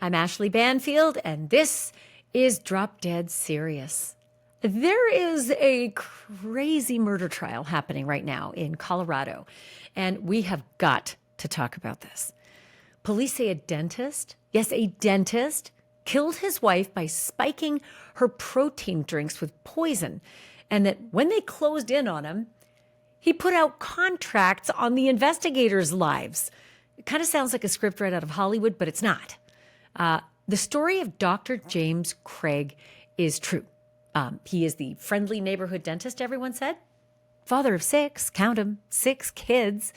I'm Ashleigh Banfield, and this is Drop Dead Serious. There is a crazy murder trial happening right now in Colorado, and we have got to talk about this. Police say a dentist, yes, a dentist, killed his wife by spiking her protein drinks with poison, and that when they closed in on him, he put out contracts on the investigators' lives. It kind of sounds like a script right out of Hollywood, but it's not. The story of Dr. James Craig is true. He is the friendly neighborhood dentist, everyone said. Father of 6, count 'em, 6 kids.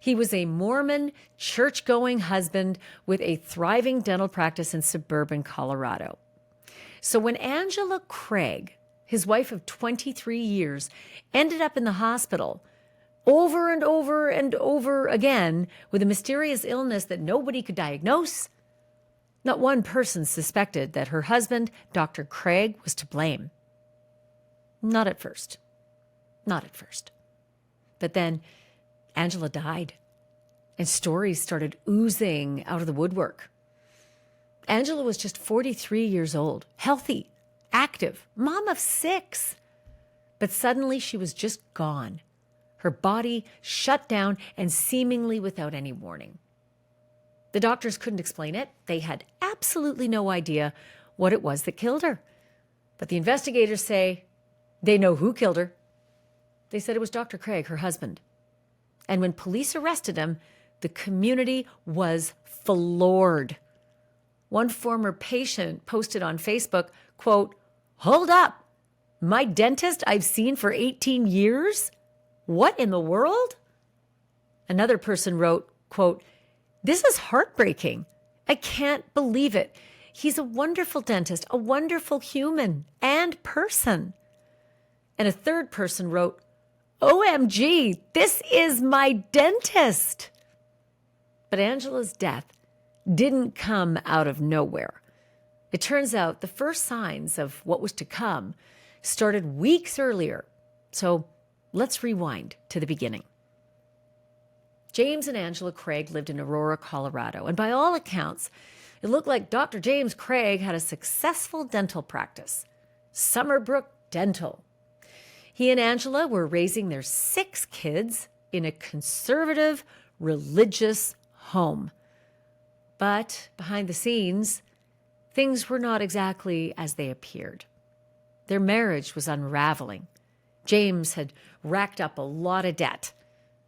He was a Mormon, church-going husband with a thriving dental practice in suburban Colorado. So when Angela Craig, his wife of 23 years, ended up in the hospital over and over and over again with a mysterious illness that nobody could diagnose, not one person suspected that her husband, Dr. Craig, was to blame. Not at first. Not at first. But then Angela died, and stories started oozing out of the woodwork. Angela was just 43 years old, healthy, active, mom of 6. But suddenly she was just gone. Her body shut down and seemingly without any warning. The doctors couldn't explain it. They had absolutely no idea what it was that killed her. But the investigators say they know who killed her. They said it was Dr. Craig, her husband. And when police arrested him, the community was floored. One former patient posted on Facebook, quote, "Hold up, my dentist I've seen for 18 years? What in the world?" Another person wrote, quote, "This is heartbreaking. I can't believe it. He's a wonderful dentist, a wonderful human and person." And a third person wrote, "OMG, this is my dentist." But Angela's death didn't come out of nowhere. It turns out the first signs of what was to come started weeks earlier. So let's rewind to the beginning. James and Angela Craig lived in Aurora, Colorado, and by all accounts, it looked like Dr. James Craig had a successful dental practice, Summerbrook Dental. He and Angela were raising their 6 kids in a conservative, religious home. But behind the scenes, things were not exactly as they appeared. Their marriage was unraveling. James had racked up a lot of debt.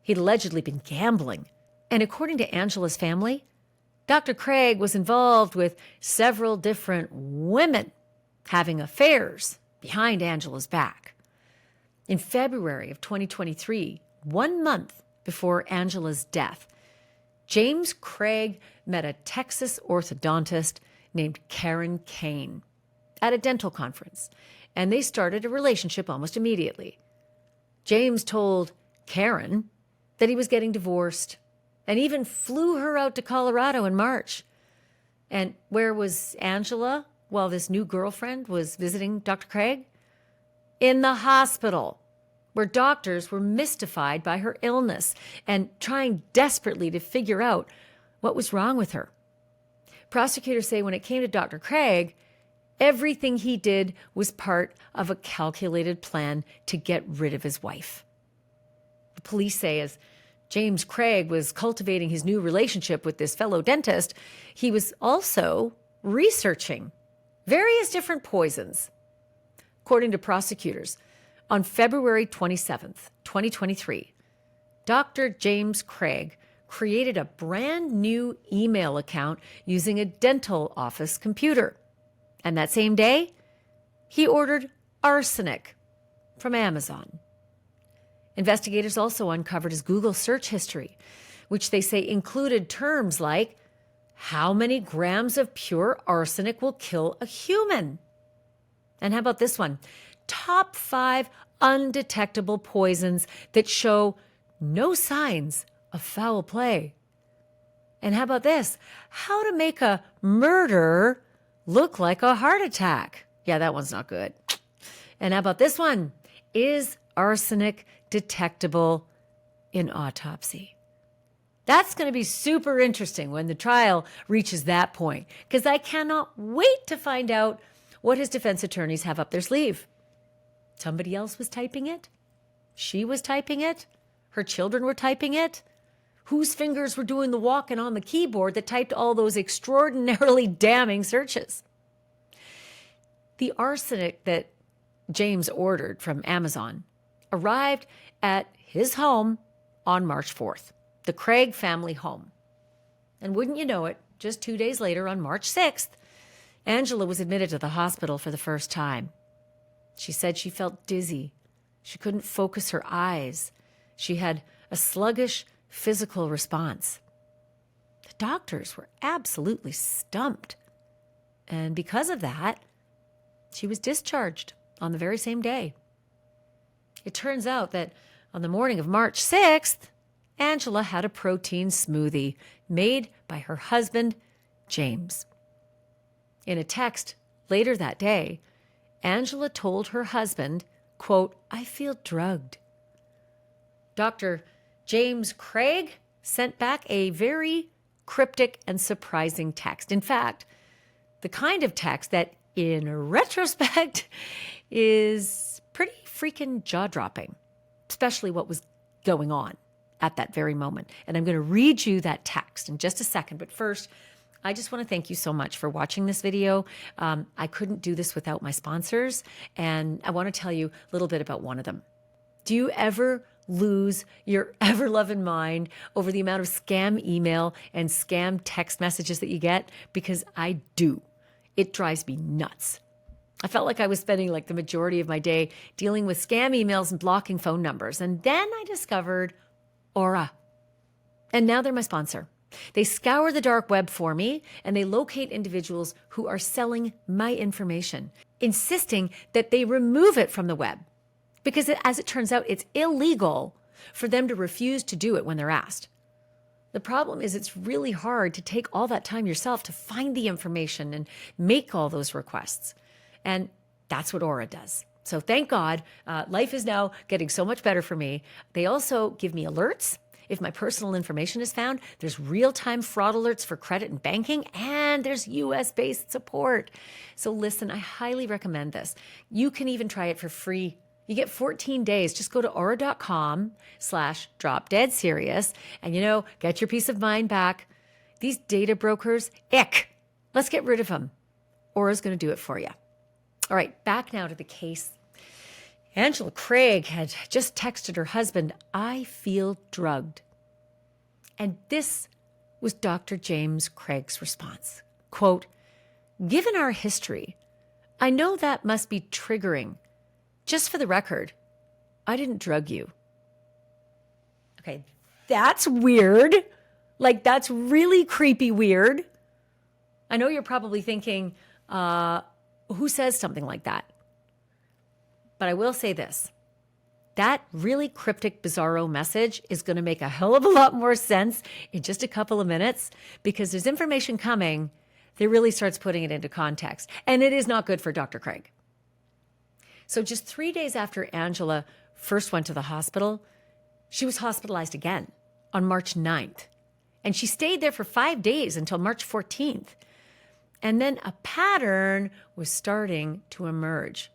He'd allegedly been gambling. And according to Angela's family, Dr. Craig was involved with several different women having affairs behind Angela's back. In February of 2023, 1 month before Angela's death, James Craig met a Texas orthodontist named Karen Kane at a dental conference, and they started a relationship almost immediately. James told Karen that he was getting divorced and even flew her out to Colorado in March. And where was Angela while this new girlfriend was visiting Dr. Craig? In the hospital, where doctors were mystified by her illness and trying desperately to figure out what was wrong with her. Prosecutors say when it came to Dr. Craig, everything he did was part of a calculated plan to get rid of his wife. The police say as James Craig was cultivating his new relationship with this fellow dentist, he was also researching various different poisons. According to prosecutors, on February 27th, 2023, Dr. James Craig created a brand new email account using a dental office computer. And that same day, he ordered arsenic from Amazon. Investigators also uncovered his Google search history, which they say included terms like, "How many grams of pure arsenic will kill a human?" And how about this one? Top 5 undetectable poisons that show no signs of foul play. And how about this? How to make a murder look like a heart attack. Yeah, that one's not good. And how about this one? Is arsenic detectable in autopsy? That's going to be super interesting when the trial reaches that point, because I cannot wait to find out what his defense attorneys have up their sleeve. Somebody else was typing it. She was typing it. Her children were typing it. Whose fingers were doing the walking on the keyboard that typed all those extraordinarily damning searches? The arsenic that James ordered from Amazon arrived at his home on March 4th, the Craig family home. And wouldn't you know it, just 2 days later, on March 6th, Angela was admitted to the hospital for the first time. She said she felt dizzy. She couldn't focus her eyes. She had a sluggish physical response. The doctors were absolutely stumped. And because of that, she was discharged on the very same day. It turns out that on the morning of March 6th, Angela had a protein smoothie made by her husband, James. In a text later that day, Angela told her husband, quote, "I feel drugged." Dr. James Craig sent back a very cryptic and surprising text. In fact, the kind of text that, in retrospect, is pretty freaking jaw-dropping, especially what was going on at that very moment. And I'm going to read you that text in just a second. But first, I just want to thank you so much for watching this video. I couldn't do this without my sponsors, and I want to tell you a little bit about one of them. Do you ever lose your ever-loving mind over the amount of scam email and scam text messages that you get? Because I do. It drives me nuts. I felt like I was spending like the majority of my day dealing with scam emails and blocking phone numbers. And then I discovered Aura. And now they're my sponsor. They scour the dark web for me, and they locate individuals who are selling my information, insisting that they remove it from the web. Because as it turns out, it's illegal for them to refuse to do it when they're asked. The problem is it's really hard to take all that time yourself to find the information and make all those requests. And that's what Aura does. So thank God, life is now getting so much better for me. They also give me alerts if my personal information is found. There's real-time fraud alerts for credit and banking, and there's US-based support. So listen, I highly recommend this. You can even try it for free. You get 14 days. Just go to aura.com/dropdeadserious and, get your peace of mind back. These data brokers, ick. Let's get rid of them. Aura's going to do it for you. All right, back now to the case. Angela Craig had just texted her husband, "I feel drugged." And this was Dr. James Craig's response. Quote, "Given our history, I know that must be triggering. Just for the record, I didn't drug you." Okay, that's weird. Like, that's really creepy weird. I know you're probably thinking, who says something like that? But I will say this. That really cryptic, bizarro message is going to make a hell of a lot more sense in just a couple of minutes, because there's information coming that really starts putting it into context. And it is not good for Dr. Craig. So just 3 days after Angela first went to the hospital, she was hospitalized again on March 9th. And she stayed there for 5 days until March 14th. And then a pattern was starting to emerge.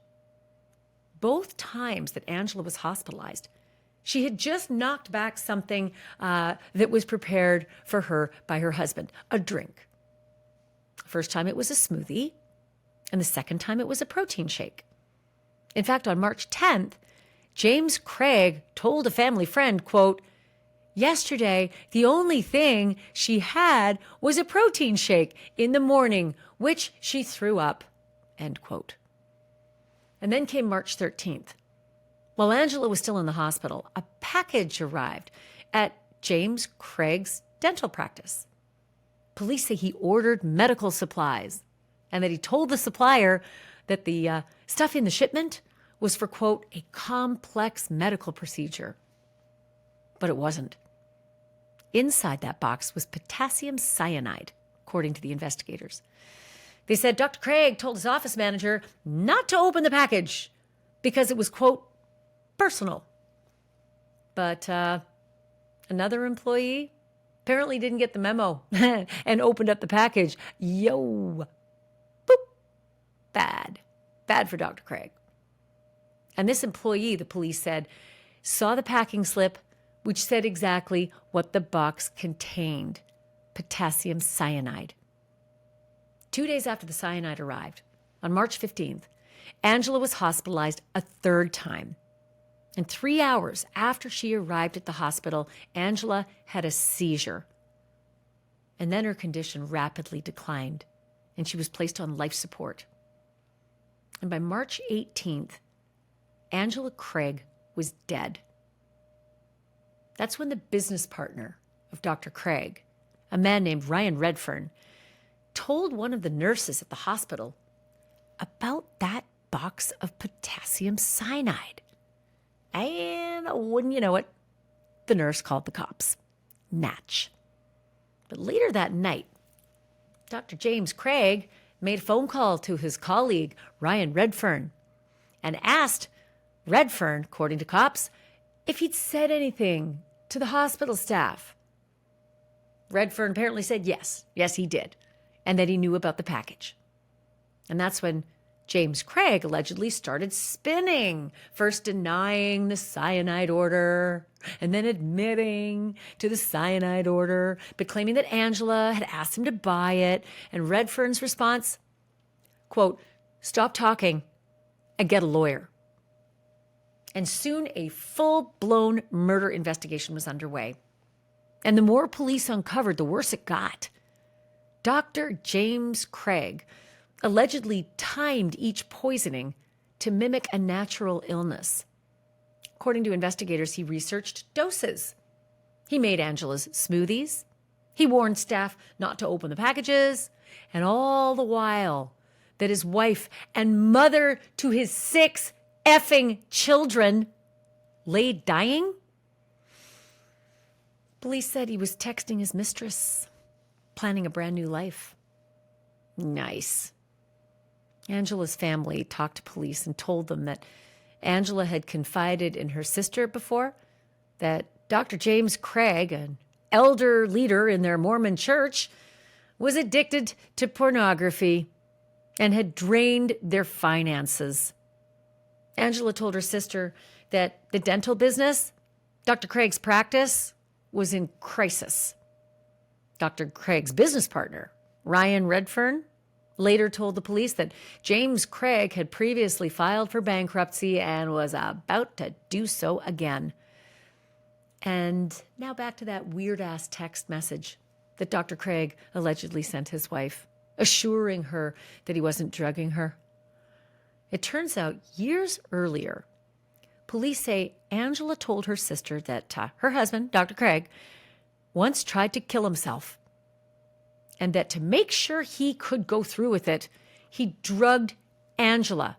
Both times that Angela was hospitalized, she had just knocked back something that was prepared for her by her husband, a drink. First time it was a smoothie, and the second time it was a protein shake. In fact, on March 10th, James Craig told a family friend, quote, "Yesterday, the only thing she had was a protein shake in the morning, which she threw up," end quote. And then came March 13th. While Angela was still in the hospital, a package arrived at James Craig's dental practice. Police say he ordered medical supplies and that he told the supplier that the stuff in the shipment was for, quote, "a complex medical procedure." But it wasn't. Inside that box was potassium cyanide, according to the investigators. They said Dr. Craig told his office manager not to open the package because it was, quote, "personal." But another employee apparently didn't get the memo and opened up the package. Yo, boop, bad. Bad for Dr. Craig. And this employee, the police said, saw the packing slip, which said exactly what the box contained: potassium cyanide. 2 days after the cyanide arrived, on March 15th, Angela was hospitalized a third time. And 3 hours after she arrived at the hospital, Angela had a seizure. And then her condition rapidly declined, and she was placed on life support. And by March 18th, Angela Craig was dead. That's when the business partner of Dr. Craig, a man named Ryan Redfern, told one of the nurses at the hospital about that box of potassium cyanide. And wouldn't you know it, the nurse called the cops. Natch. But later that night, Dr. James Craig made a phone call to his colleague, Ryan Redfern, and asked Redfern, according to cops, if he'd said anything to the hospital staff. Redfern apparently said yes. Yes, he did. And that he knew about the package. And that's when James Craig allegedly started spinning, first denying the cyanide order and then admitting to the cyanide order, but claiming that Angela had asked him to buy it. And Redfern's response, quote, "Stop talking and get a lawyer." And soon a full-blown murder investigation was underway. And the more police uncovered, the worse it got. Dr. James Craig allegedly timed each poisoning to mimic a natural illness. According to investigators, he researched doses. He made Angela's smoothies. He warned staff not to open the packages. And all the while that his wife and mother to his 6 effing children lay dying, police said he was texting his mistress, planning a brand new life. Nice. Angela's family talked to police and told them that Angela had confided in her sister before that Dr. James Craig, an elder leader in their Mormon church, was addicted to pornography and had drained their finances. Angela told her sister that the dental business, Dr. Craig's practice, was in crisis. Dr. Craig's business partner, Ryan Redfern, later told the police that James Craig had previously filed for bankruptcy and was about to do so again. And now back to that weird-ass text message that Dr. Craig allegedly sent his wife, assuring her that he wasn't drugging her. It turns out years earlier, police say Angela told her sister that her husband, Dr. Craig, once tried to kill himself, and that to make sure he could go through with it, he drugged Angela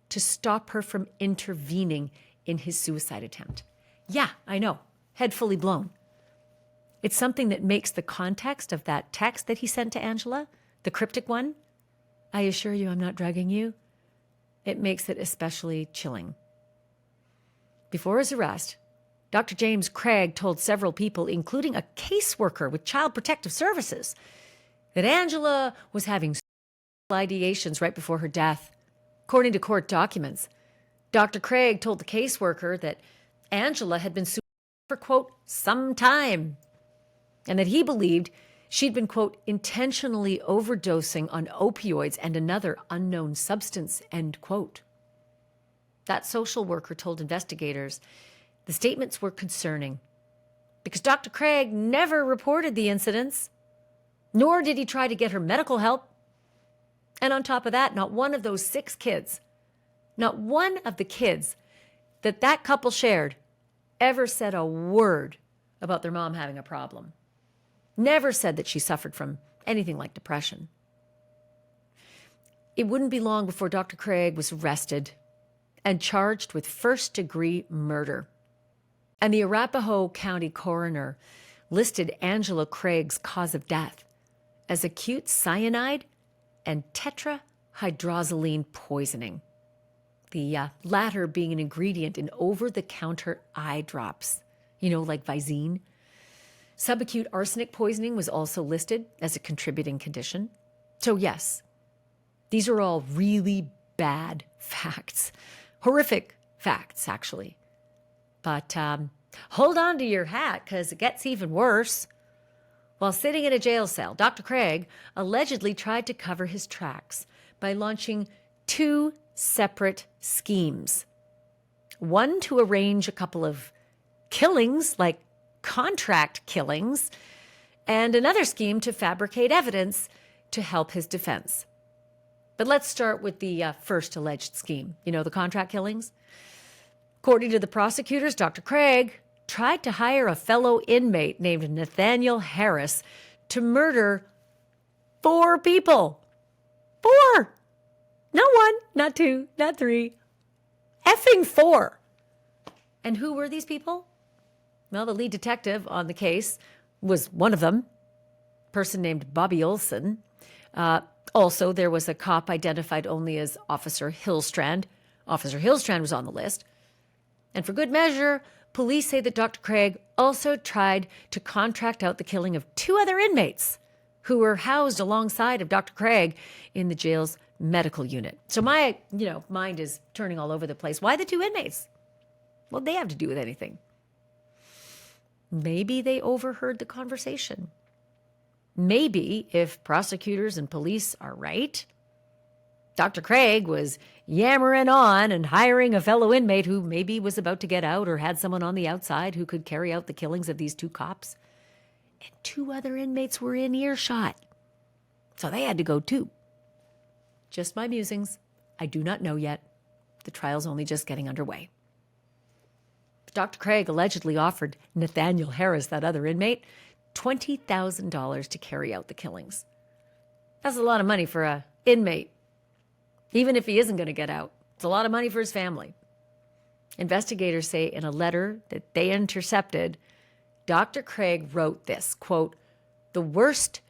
to stop her from intervening in his suicide attempt. Yeah, I know, head fully blown. It's something that makes the context of that text that he sent to Angela, the cryptic one, "I assure you I'm not drugging you," it makes it especially chilling. Before his arrest, Dr. James Craig told several people, including a caseworker with Child Protective Services, that Angela was having ideations right before her death. According to court documents, Dr. Craig told the caseworker that Angela had been suicidal for, quote, some time, and that he believed she'd been, quote, intentionally overdosing on opioids and another unknown substance, end quote. That social worker told investigators the statements were concerning because Dr. Craig never reported the incidents, nor did he try to get her medical help. And on top of that, not one of those 6 kids, not one of the kids that couple shared ever said a word about their mom having a problem. Never said that she suffered from anything like depression. It wouldn't be long before Dr. Craig was arrested and charged with first-degree murder. And the Arapahoe County coroner listed Angela Craig's cause of death as acute cyanide and tetrahydrozoline poisoning, the latter being an ingredient in over-the-counter eye drops, like Visine. Subacute arsenic poisoning was also listed as a contributing condition. So yes, these are all really bad facts. Horrific facts, actually. But hold on to your hat, because it gets even worse. While sitting in a jail cell, Dr. Craig allegedly tried to cover his tracks by launching 2 separate schemes. One to arrange a couple of killings, like contract killings, and another scheme to fabricate evidence to help his defense. But let's start with the first alleged scheme. You know, the contract killings? According to the prosecutors, Dr. Craig tried to hire a fellow inmate named Nathaniel Harris to murder 4 people. 4! Not 1, not 2, not 3. Effing 4. And who were these people? Well, the lead detective on the case was one of them, a person named Bobby Olson. Also, there was a cop identified only as Officer Hillstrand. Officer Hillstrand was on the list. And for good measure, police say that Dr. Craig also tried to contract out the killing of 2 other inmates who were housed alongside of Dr. Craig in the jail's medical unit. So my, mind is turning all over the place. Why the 2 inmates? What do they have to do with anything? Maybe they overheard the conversation. Maybe, if prosecutors and police are right, Dr. Craig was yammering on and hiring a fellow inmate who maybe was about to get out or had someone on the outside who could carry out the killings of these 2 cops. And 2 other inmates were in earshot. So they had to go too. Just my musings. I do not know yet. The trial's only just getting underway. Dr. Craig allegedly offered Nathaniel Harris, that other inmate, $20,000 to carry out the killings. That's a lot of money for an inmate. Even if he isn't going to get out, it's a lot of money for his family. Investigators say in a letter that they intercepted, Dr. Craig wrote this, quote, "The worst,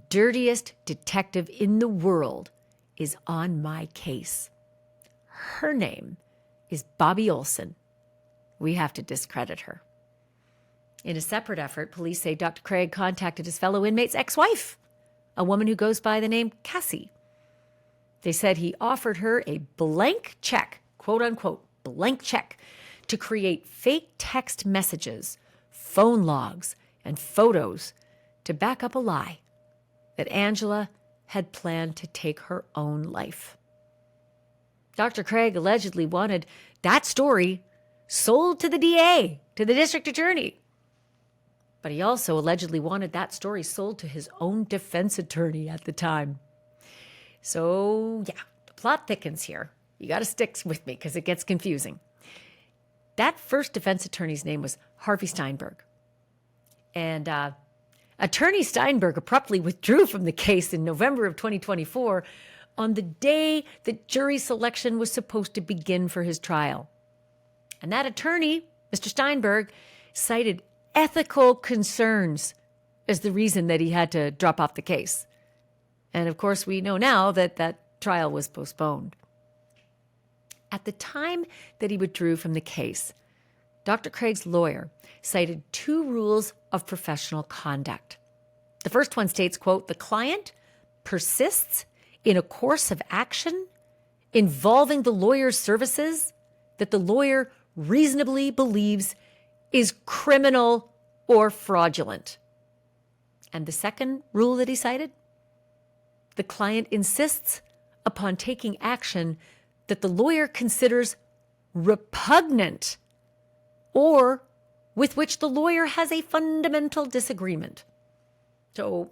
dirtiest detective in the world is on my case. Her name is Bobby Olson. We have to discredit her." In a separate effort, police say Dr. Craig contacted his fellow inmate's ex-wife, a woman who goes by the name Cassie. They said he offered her a blank check, quote unquote, blank check, to create fake text messages, phone logs, and photos to back up a lie that Angela had planned to take her own life. Dr. Craig allegedly wanted that story sold to the DA, to the district attorney. But he also allegedly wanted that story sold to his own defense attorney at the time. So, yeah, the plot thickens here. You got to stick with me because it gets confusing. That first defense attorney's name was Harvey Steinberg. And Attorney Steinberg abruptly withdrew from the case in November of 2024 on the day that jury selection was supposed to begin for his trial. And that attorney, Mr. Steinberg, cited ethical concerns as the reason that he had to drop off the case. And of course, we know now that that trial was postponed. At the time that he withdrew from the case, Dr. Craig's lawyer cited 2 rules of professional conduct. The first one states, quote, "The client persists in a course of action involving the lawyer's services that the lawyer reasonably believes is criminal or fraudulent." And the second rule that he cited, the client insists upon taking action that the lawyer considers repugnant or with which the lawyer has a fundamental disagreement. So,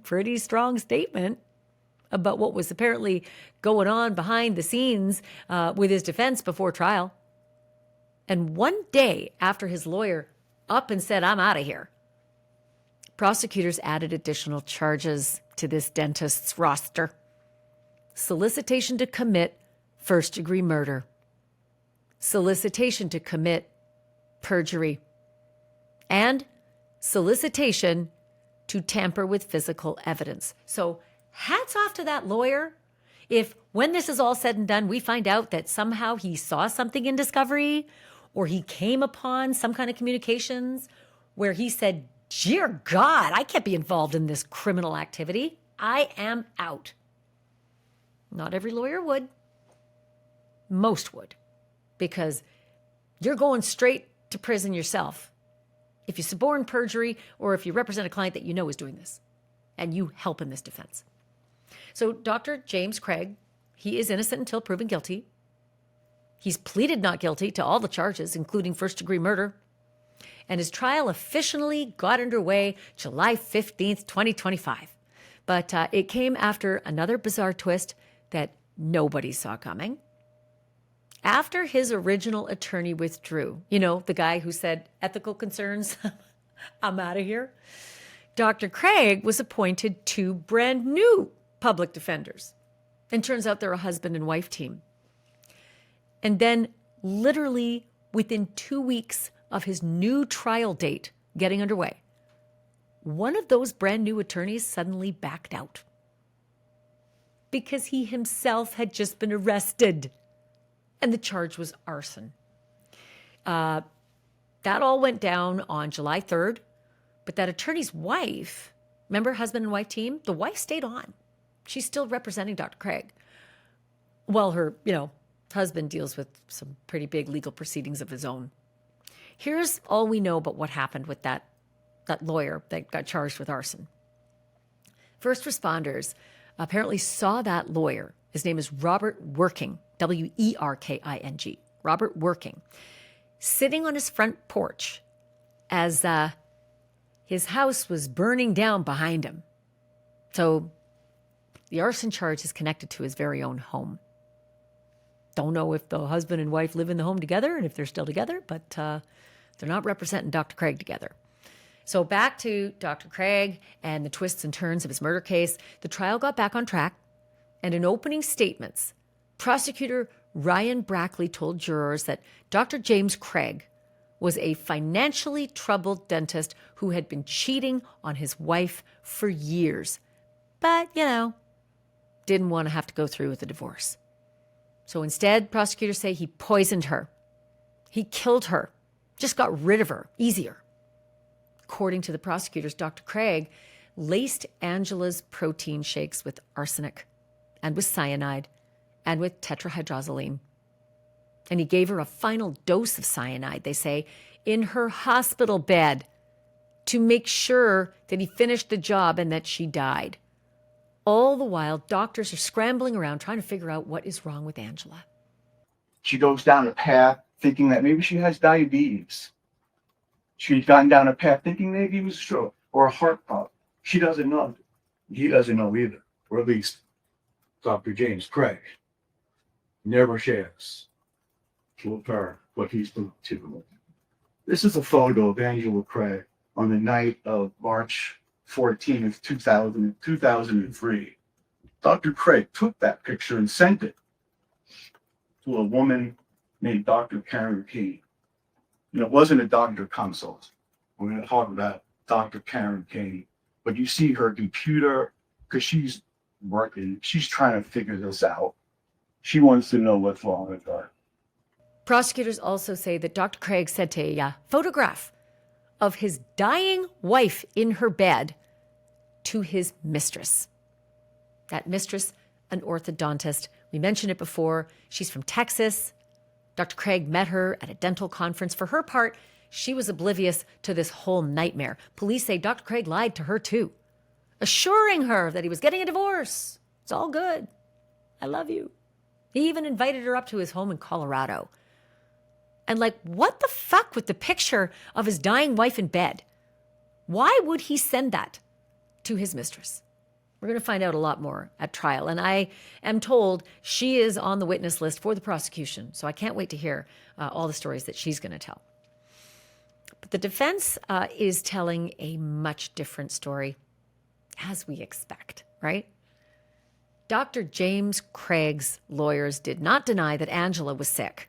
pretty strong statement about what was apparently going on behind the scenes with his defense before trial. And one day after his lawyer up and said, "I'm out of here," prosecutors added additional charges to this dentist's roster. Solicitation to commit first-degree murder. Solicitation to commit perjury. And solicitation to tamper with physical evidence. So hats off to that lawyer. If when this is all said and done, we find out that somehow he saw something in discovery or he came upon some kind of communications where he said, "Dear God, I can't be involved in this criminal activity. I am out." Not every lawyer would. Most would, because you're going straight to prison yourself if you suborn perjury or if you represent a client that you know is doing this and you help in this defense. So Dr. James Craig, he is innocent until proven guilty. He's pleaded not guilty to all the charges, including first-degree murder. And his trial officially got underway July 15th, 2025. But it came after another bizarre twist that nobody saw coming. After his original attorney withdrew, the guy who said, ethical concerns, I'm out of here, Dr. Craig was appointed 2 brand new public defenders. And turns out they're a husband and wife team. And then literally within 2 weeks of his new trial date getting underway, one of those brand new attorneys suddenly backed out because he himself had just been arrested and the charge was arson. That all went down on July 3rd, but that attorney's wife, remember husband and wife team? The wife stayed on. She's still representing Dr. Craig. Well, her, husband deals with some pretty big legal proceedings of his own. Here's all we know about what happened with that lawyer that got charged with arson. First responders apparently saw that lawyer. His name is Robert Working, Werking, Robert Working, sitting on his front porch as his house was burning down behind him. So the arson charge is connected to his very own home. Don't know if the husband and wife live in the home together and if they're still together, but they're not representing Dr. Craig together. So back to Dr. Craig and the twists and turns of his murder case. The trial got back on track, and in opening statements, prosecutor Ryan Brackley told jurors that Dr. James Craig was a financially troubled dentist who had been cheating on his wife for years, but, didn't want to have to go through with a divorce. So instead, prosecutors say he poisoned her. He killed her, just got rid of her easier. According to the prosecutors, Dr. Craig laced Angela's protein shakes with arsenic and with cyanide and with tetrahydrozoline. And he gave her a final dose of cyanide, they say, in her hospital bed to make sure that he finished the job and that she died. All the while, doctors are scrambling around trying to figure out what is wrong with Angela. She goes down a path thinking that maybe she has diabetes. She's gone down a path thinking maybe it was a stroke or a heart problem. She doesn't know. He doesn't know either, or at least Dr. James Craig never shares with her what he's been to. This is a photo of Angela Craig on the night of March 14th, 2003. Dr. Craig took that picture and sent it to a woman named Dr. Karen Kane. It wasn't a doctor consult. We're going to talk about Dr. Karen Kane. But you see her computer, because she's working, she's trying to figure this out. She wants to know what's wrong with her. Prosecutors also say that Dr. Craig sent a photograph of his dying wife in her bed to his mistress. That mistress, an orthodontist. We mentioned it before. She's from Texas. Dr. Craig met her at a dental conference. For her part, she was oblivious to this whole nightmare. Police say Dr. Craig lied to her too, assuring her that he was getting a divorce. It's all good. I love you. He even invited her up to his home in Colorado. And what the fuck with the picture of his dying wife in bed? Why would he send that to his mistress? We're going to find out a lot more at trial. And I am told she is on the witness list for the prosecution. So I can't wait to hear all the stories that she's going to tell. But the defense is telling a much different story, as we expect, right? Dr. James Craig's lawyers did not deny that Angela was sick.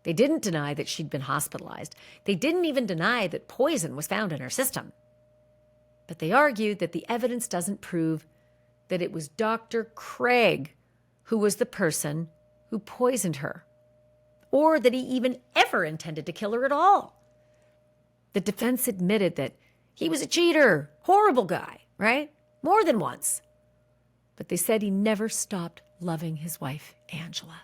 They didn't deny that she'd been hospitalized. They didn't even deny that poison was found in her system. But they argued that the evidence doesn't prove that it was Dr. Craig who was the person who poisoned her, or that he even ever intended to kill her at all. The defense admitted that he was a cheater, horrible guy, right? More than once. But they said he never stopped loving his wife, Angela.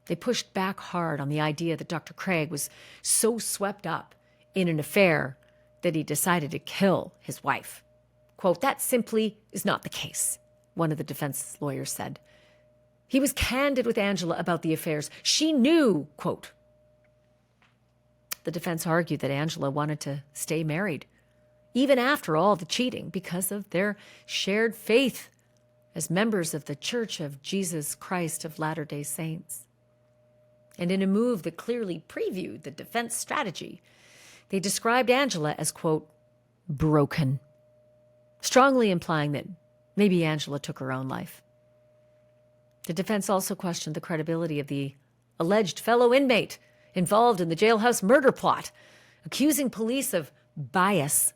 They pushed back hard on the idea that Dr. Craig was so swept up in an affair that he decided to kill his wife. Quote, that simply is not the case, one of the defense lawyers said. He was candid with Angela about the affairs. She knew, quote. The defense argued that Angela wanted to stay married, even after all the cheating, because of their shared faith as members of the Church of Jesus Christ of Latter-day Saints. And in a move that clearly previewed the defense strategy, they described Angela as, quote, broken, strongly implying that maybe Angela took her own life. The defense also questioned the credibility of the alleged fellow inmate involved in the jailhouse murder plot, accusing police of bias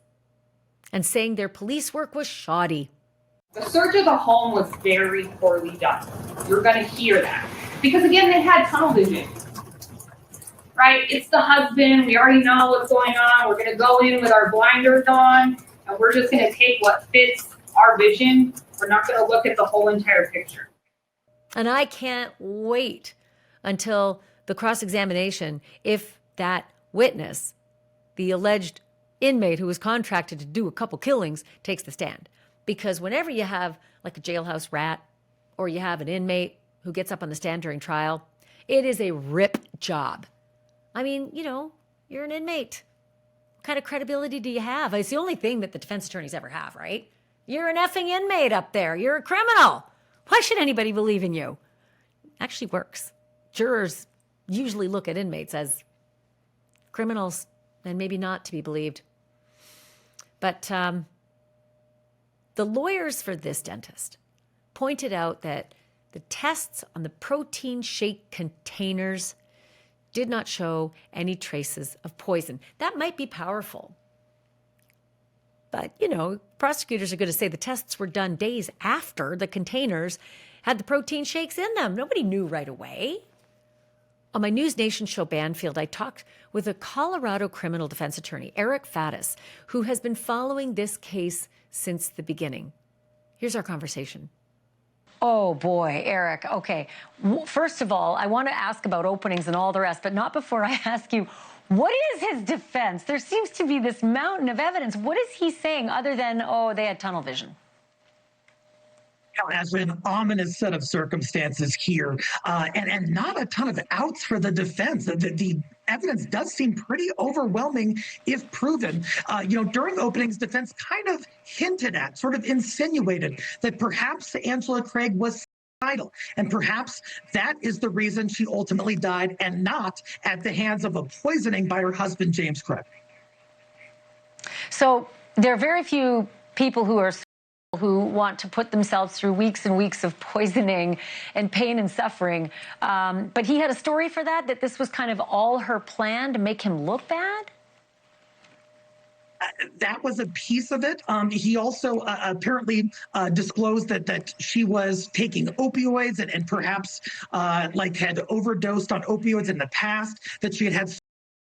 and saying their police work was shoddy. The search of the home was very poorly done. You're going to hear that. Because again, they had tunnel vision, right? It's the husband. We already know what's going on. We're going to go in with our blinders on, and we're just going to take what fits our vision. We're not going to look at the whole entire picture. And I can't wait until the cross-examination if that witness, the alleged inmate who was contracted to do a couple killings, takes the stand. Because whenever you have like a jailhouse rat or you have an inmate who gets up on the stand during trial, it is a rip job. I mean, you know, you're an inmate. What kind of credibility do you have? It's the only thing that the defense attorneys ever have, right? You're an effing inmate up there. You're a criminal. Why should anybody believe in you? Actually works. Jurors usually look at inmates as criminals and maybe not to be believed. But the lawyers for this dentist pointed out that the tests on the protein shake containers did not show any traces of poison. That might be powerful. But, you know, prosecutors are going to say the tests were done days after the containers had the protein shakes in them. Nobody knew right away. On my News Nation show, Banfield, I talked with a Colorado criminal defense attorney, Eric Faddis, who has been following this case since the beginning. Here's our conversation. Oh boy, Eric. Okay. First of all, I want to ask about openings and all the rest, but not before I ask you, what is his defense? There seems to be this mountain of evidence. What is he saying other than, oh, they had tunnel vision? Has been an ominous set of circumstances here, and not a ton of outs for the defense. The evidence does seem pretty overwhelming if proven. During openings, defense kind of hinted at, sort of insinuated that perhaps Angela Craig was suicidal, and perhaps that is the reason she ultimately died and not at the hands of a poisoning by her husband, James Craig. So there are very few people who want to put themselves through weeks and weeks of poisoning and pain and suffering. But he had a story for that this was kind of all her plan to make him look bad? That was a piece of it. He also apparently disclosed that she was taking opioids and perhaps had overdosed on opioids in the past, that she had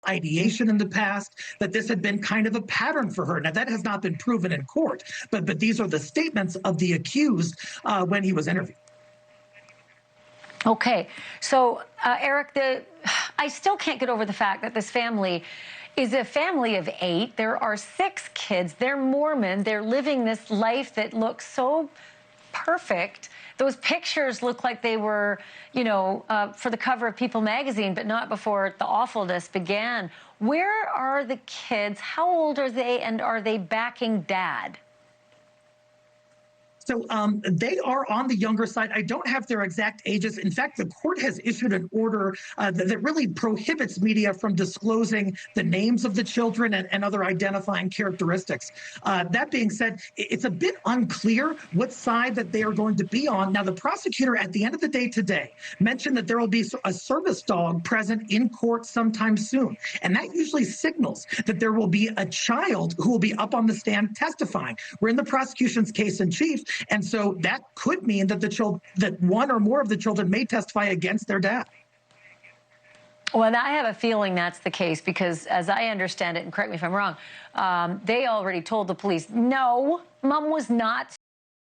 ideation in the past, that this had been kind of a pattern for her. Now, that has not been proven in court, but these are the statements of the accused when he was interviewed. Okay. So, Eric, I still can't get over the fact that this family is a family of 8. There are 6 kids. They're Mormon. They're living this life that looks so perfect. Those pictures look like they were, for the cover of People magazine, but not before the awfulness began. Where are the kids? How old are they? And are they backing dad? So they are on the younger side. I don't have their exact ages. In fact, the court has issued an order that really prohibits media from disclosing the names of the children and other identifying characteristics. That being said, it's a bit unclear what side that they are going to be on. Now, the prosecutor at the end of the day today mentioned that there will be a service dog present in court sometime soon. And that usually signals that there will be a child who will be up on the stand testifying. We're in the prosecution's case in chief. And so that could mean that that one or more of the children may testify against their dad. Well, I have a feeling that's the case because, as I understand it, and correct me if I'm wrong, they already told the police, no, mom was not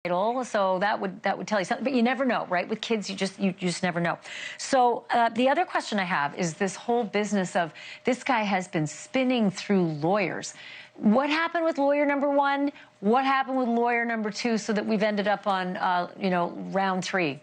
suicidal. So that would tell you something. But you never know, right? With kids, you just never know. So the other question I have is this whole business of this guy has been spinning through lawyers. What happened with lawyer number one? What happened with lawyer number two? So that we've ended up on round three.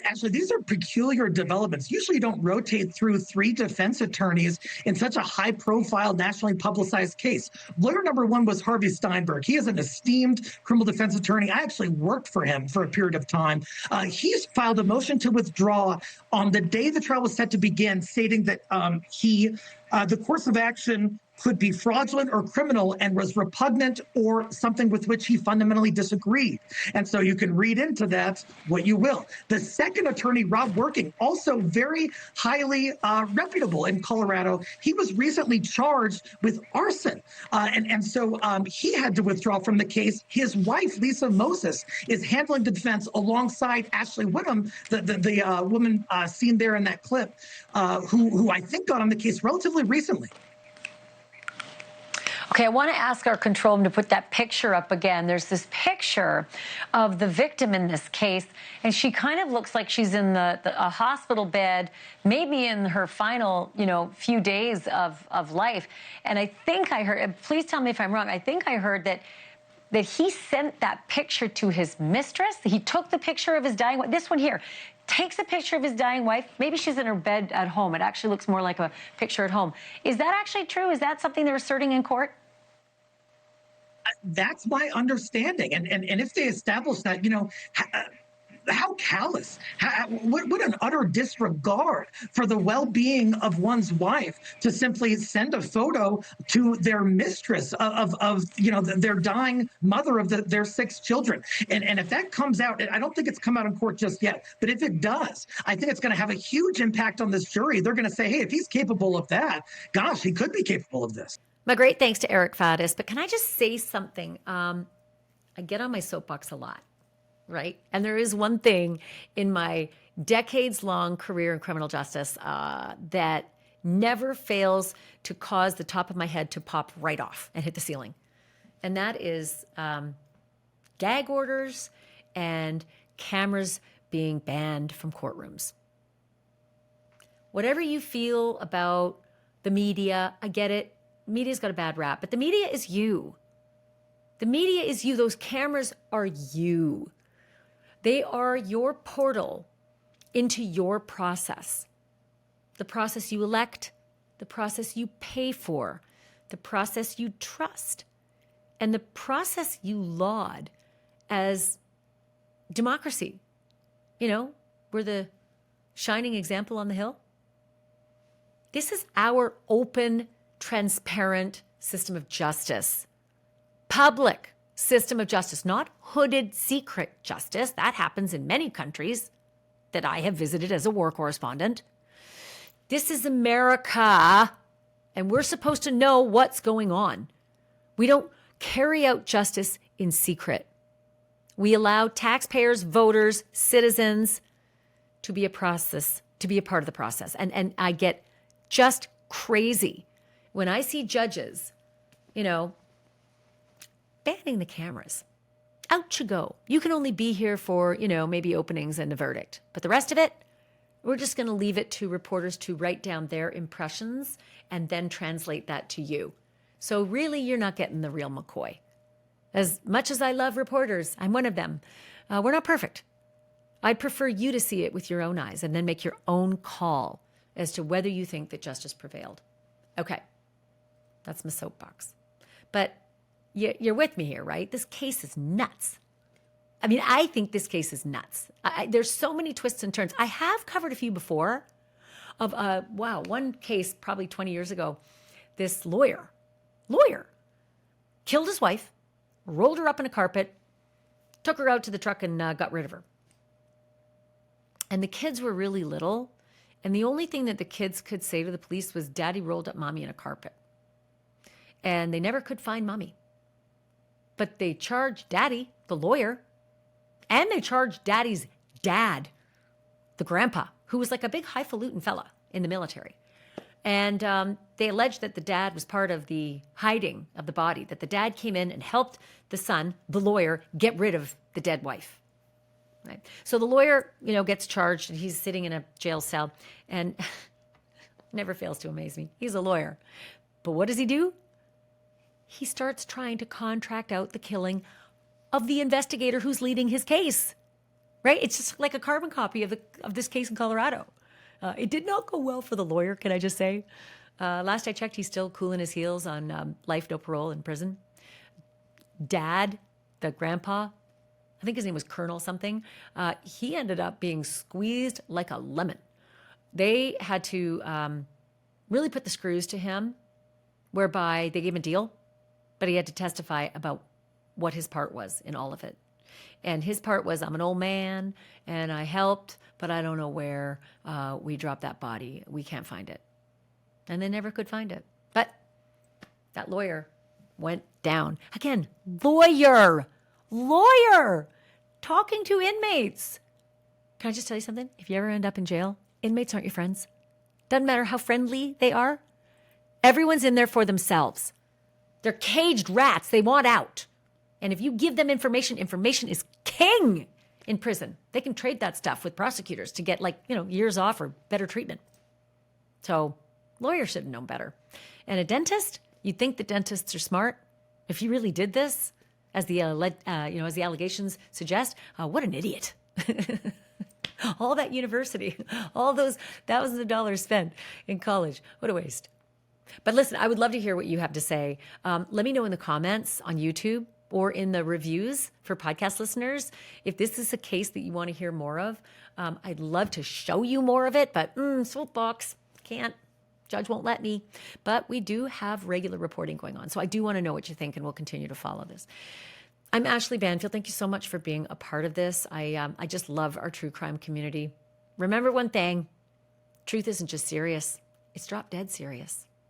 Actually, these are peculiar developments. Usually you don't rotate through 3 defense attorneys in such a high-profile, nationally publicized case. Lawyer number one was Harvey Steinberg. He is an esteemed criminal defense attorney. I actually worked for him for a period of time. He's filed a motion to withdraw on the day the trial was set to begin, stating that the course of action could be fraudulent or criminal and was repugnant or something with which he fundamentally disagreed. And so you can read into that what you will. The second attorney, Rob Working, also very highly reputable in Colorado. He was recently charged with arson. And so he had to withdraw from the case. His wife, Lisa Moses, is handling the defense alongside Ashleigh Whittam, the woman seen there in that clip, who I think got on the case relatively recently. Okay, I want to ask our control room to put that picture up again. There's this picture of the victim in this case, and she kind of looks like she's in a hospital bed, maybe in her final, few days of life. And I think I heard, and please tell me if I'm wrong, I think I heard that he sent that picture to his mistress. He took the picture of his dying wife. This one here takes a picture of his dying wife. Maybe she's in her bed at home. It actually looks more like a picture at home. Is that actually true? Is that something they're asserting in court? That's my understanding. And if they establish that, how callous, what an utter disregard for the well-being of one's wife to simply send a photo to their mistress of their dying mother of their 6 children. And if that comes out, I don't think it's come out in court just yet, but if it does, I think it's going to have a huge impact on this jury. They're going to say, hey, if he's capable of that, gosh, he could be capable of this. My great thanks to Eric Faddis. But can I just say something? I get on my soapbox a lot, right? And there is one thing in my decades-long career in criminal justice that never fails to cause the top of my head to pop right off and hit the ceiling. And that is gag orders and cameras being banned from courtrooms. Whatever you feel about the media, I get it. Media's got a bad rap, but the media is you. The media is you. Those cameras are you. They are your portal into your process. The process you elect, the process you pay for, the process you trust, and the process you laud as democracy. We're the shining example on the hill. This is our open, transparent system of justice. Public system of justice, not hooded secret justice. That happens in many countries that I have visited as a war correspondent. This is America, and we're supposed to know what's going on. We don't carry out justice in secret. We allow taxpayers, voters, citizens to be a part of the process. And I get just crazy when I see judges, banning the cameras. Out you go. You can only be here for, maybe openings and a verdict. But the rest of it, we're just going to leave it to reporters to write down their impressions and then translate that to you. So really, you're not getting the real McCoy. As much as I love reporters, I'm one of them. We're not perfect. I'd prefer you to see it with your own eyes and then make your own call as to whether you think that justice prevailed. Okay. That's my soapbox. But you're with me here, right? This case is nuts. I mean, I think this case is nuts. There's so many twists and turns. I have covered a few before of, one case probably 20 years ago. This lawyer, killed his wife, rolled her up in a carpet, took her out to the truck and got rid of her. And the kids were really little. And the only thing that the kids could say to the police was, Daddy rolled up Mommy in a carpet. And they never could find Mommy. But they charged Daddy, the lawyer, and they charged Daddy's dad, the grandpa, who was like a big highfalutin fella in the military. And they alleged that the dad was part of the hiding of the body, that the dad came in and helped the son, the lawyer, get rid of the dead wife. Right? So the lawyer, gets charged, and he's sitting in a jail cell, and never fails to amaze me. He's a lawyer. But what does he do? He starts trying to contract out the killing of the investigator who's leading his case. Right? It's just like a carbon copy of this case in Colorado. It did not go well for the lawyer, can I just say? Last I checked, he's still cooling his heels on life, no parole in prison. Dad, the grandpa, I think his name was Colonel something, he ended up being squeezed like a lemon. They had to really put the screws to him, whereby they gave him a deal, but he had to testify about what his part was in all of it. And his part was, I'm an old man, and I helped, but I don't know where we dropped that body. We can't find it. And they never could find it. But that lawyer went down. Again, lawyer, talking to inmates. Can I just tell you something? If you ever end up in jail, inmates aren't your friends. Doesn't matter how friendly they are. Everyone's in there for themselves. They're caged rats. They want out. And if you give them information is king in prison. They can trade that stuff with prosecutors to get years off or better treatment. So lawyers should have known better. And a dentist, you'd think that dentists are smart. If he really did this, as the allegations suggest, what an idiot. All that university, all those thousands of dollars spent in college. What a waste. But listen, I would love to hear what you have to say. Let me know in the comments on YouTube or in the reviews for podcast listeners if this is a case that you want to hear more of. I'd love to show you more of it, but soapbox, can't. Judge won't let me. But we do have regular reporting going on. So I do want to know what you think, and we'll continue to follow this. I'm Ashleigh Banfield. Thank you so much for being a part of this. I just love our true crime community. Remember one thing, truth isn't just serious. It's drop dead serious.